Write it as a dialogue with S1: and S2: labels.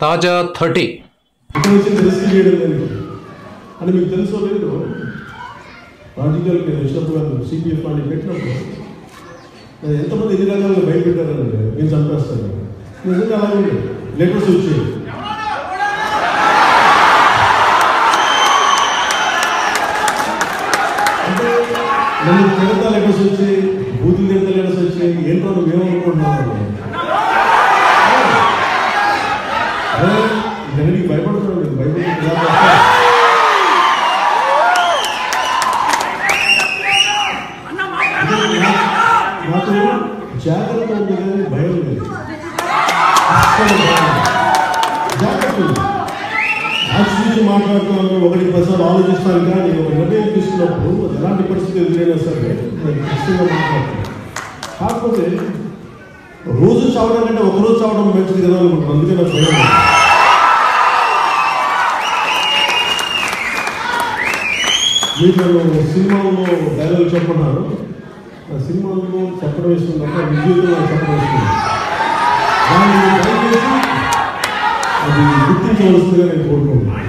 S1: తాజా 30
S2: ఇక్కడ వచ్చి రిస్క్ చేయడం లేదు అని మీకు తెలుసో లేదు. రాజకీయాలకు నేను వచ్చినప్పుడు సిపిఎఫ్ అని పెట్టినప్పుడు ఎంతమంది ఎన్ని రకాలుగా బయటపెట్టారంటే నేను చంపేస్తాను. నిజంగా అలాగే లెటర్స్ వచ్చాయి. అంటే నన్ను తిరగతా లెటర్స్ వచ్చి బూతులు తిరగతా లెటర్స్ వచ్చి ఏంటో మేమనుకుంటున్నాను. దానికి భయపడుతున్నాను. నేను భయపడుతున్నా నాకు జాగ్రత్త ఉంది కానీ భయం లేదు. జాగ్రత్త ఉంది. ఆలోచించి మాట్లాడుతున్నాను, ఒకటి 10 సార్లు ఆలోచిస్తాను. కానీ ఒక నిర్ణయం తీసుకున్నప్పుడు ఎలాంటి పరిస్థితి ఎదురైనా సరే నేను ఖచ్చితంగా మాట్లాడుతున్నాను. కాకపోతే రోజు చావడం కంటే ఒకరోజు చావడం మంచిది కదా అనుకుంటున్నాను. అందుకే నాకు భయం. మీరు నన్ను సినిమాలో డైలాగ్ చెప్పన్నారు. ఆ సినిమాలో చెప్పడం ఇస్తున్నప్పుడు విజయంలో చెప్పడం ఇస్తున్నాను. దాన్ని దయచేసి అది గుర్తించవలసిందిగా నేను కోరుకుంటున్నాను.